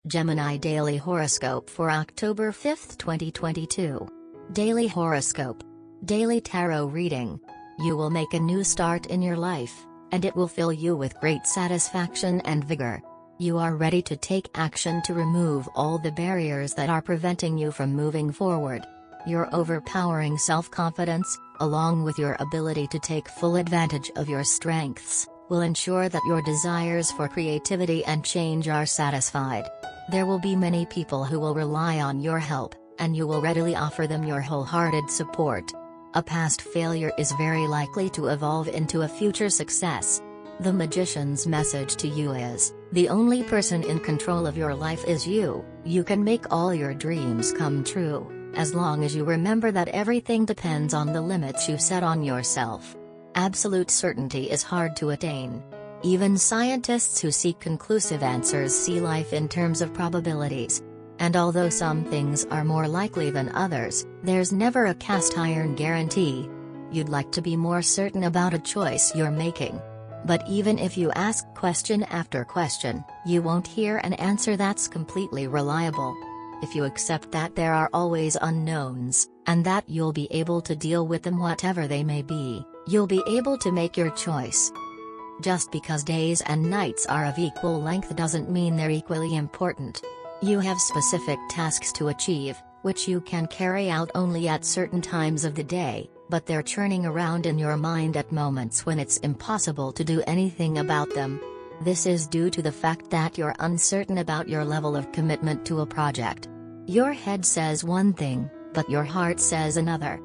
Gemini Daily Horoscope for October 5, 2022. Daily Horoscope. Daily Tarot Reading. You will make a new start in your life, and it will fill you with great satisfaction and vigor. You are ready to take action to remove all the barriers that are preventing you from moving forward. Your overpowering self-confidence, along with your ability to take full advantage of your strengths, will ensure that your desires for creativity and change are satisfied. There will be many people who will rely on your help, and you will readily offer them your wholehearted support. A past failure is very likely to evolve into a future success. The magician's message to you is, the only person in control of your life is you. You can make all your dreams come true, as long as you remember that everything depends on the limits you set on yourself. Absolute certainty is hard to attain. Even scientists who seek conclusive answers see life in terms of probabilities. And although some things are more likely than others, there's never a cast iron guarantee. You'd like to be more certain about a choice you're making. But even if you ask question after question, you won't hear an answer that's completely reliable. If you accept that there are always unknowns, and that you'll be able to deal with them whatever they may be, you'll be able to make your choice. Just because days and nights are of equal length doesn't mean they're equally important. You have specific tasks to achieve, which you can carry out only at certain times of the day, but they're churning around in your mind at moments when it's impossible to do anything about them. This is due to the fact that you're uncertain about your level of commitment to a project. Your head says one thing, but your heart says another.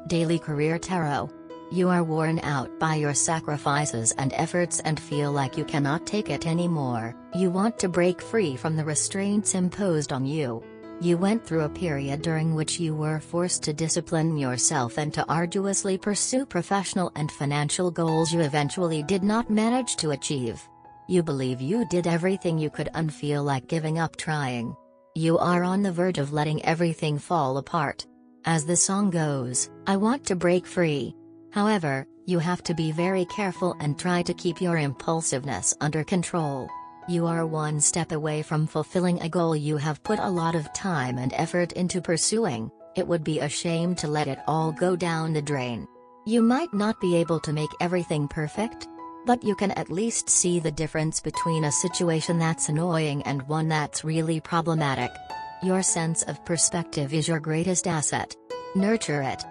Daily Career Tarot. You are worn out by your sacrifices and efforts and feel like you cannot take it anymore. You want to break free from the restraints imposed on you. You went through a period during which you were forced to discipline yourself and to arduously pursue professional and financial goals you eventually did not manage to achieve. You believe you did everything you could and feel like giving up trying. You are on the verge of letting everything fall apart. As the song goes, I want to break free. However, you have to be very careful and try to keep your impulsiveness under control. You are one step away from fulfilling a goal you have put a lot of time and effort into pursuing. It would be a shame to let it all go down the drain. You might not be able to make everything perfect, but you can at least see the difference between a situation that's annoying and one that's really problematic. Your sense of perspective is your greatest asset. Nurture it.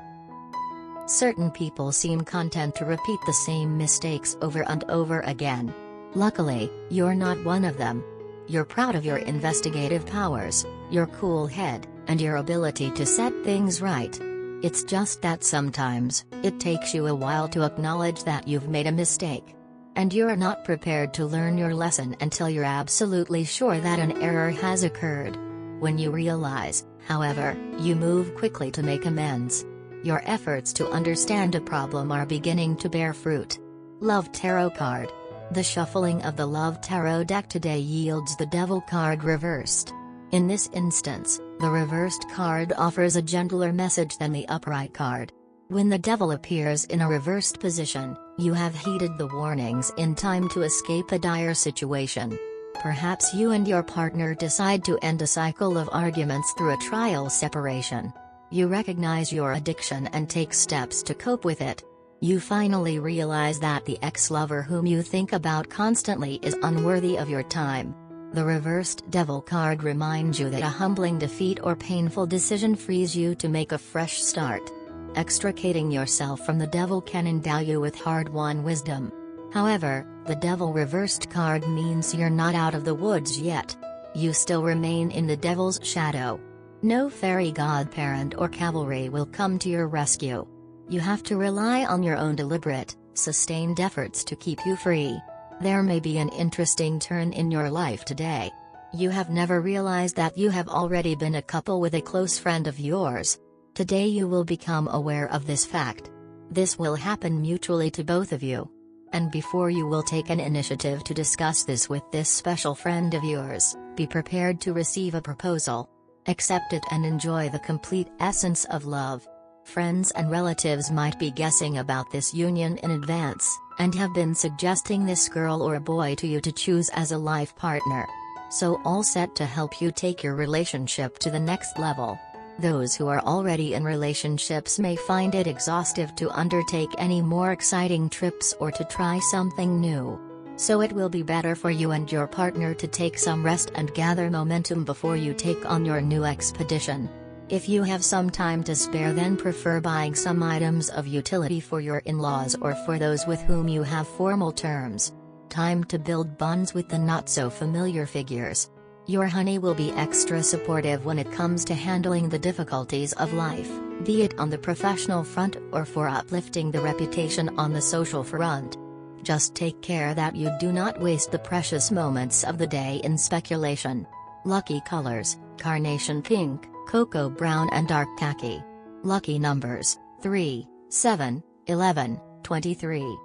Certain people seem content to repeat the same mistakes over and over again. Luckily, you're not one of them. You're proud of your investigative powers, your cool head, and your ability to set things right. It's just that sometimes, it takes you a while to acknowledge that you've made a mistake. And you're not prepared to learn your lesson until you're absolutely sure that an error has occurred. When you realize, however, you move quickly to make amends. Your efforts to understand a problem are beginning to bear fruit. Love Tarot Card. The shuffling of the Love Tarot deck today yields the Devil card reversed. In this instance, the reversed card offers a gentler message than the upright card. When the Devil appears in a reversed position, you have heeded the warnings in time to escape a dire situation. Perhaps you and your partner decide to end a cycle of arguments through a trial separation. You recognize your addiction and take steps to cope with it. You finally realize that the ex-lover whom you think about constantly is unworthy of your time. The reversed Devil card reminds you that a humbling defeat or painful decision frees you to make a fresh start. Extricating yourself from the Devil can endow you with hard-won wisdom. However, the Devil reversed card means you're not out of the woods yet. You still remain in the Devil's shadow. No fairy godparent or cavalry will come to your rescue. You have to rely on your own deliberate, sustained efforts to keep you free. There may be an interesting turn in your life today. You have never realized that you have already been a couple with a close friend of yours. Today you will become aware of this fact. This will happen mutually to both of you. And before you will take an initiative to discuss this with this special friend of yours, be prepared to receive a proposal. Accept it and enjoy the complete essence of love. Friends and relatives might be guessing about this union in advance, and have been suggesting this girl or boy to you to choose as a life partner. so all set to help you take your relationship to the next level. Those who are already in relationships may find it exhaustive to undertake any more exciting trips or to try something new. So it will be better for you and your partner to take some rest and gather momentum before you take on your new expedition. If you have some time to spare, then prefer buying some items of utility for your in-laws or for those with whom you have formal terms. Time to build bonds with the not-so-familiar figures. Your honey will be extra supportive when it comes to handling the difficulties of life, be it on the professional front or for uplifting the reputation on the social front. Just take care that you do not waste the precious moments of the day in speculation. Lucky colors: carnation pink, cocoa brown and dark khaki. Lucky numbers: 3, 7, 11, 23.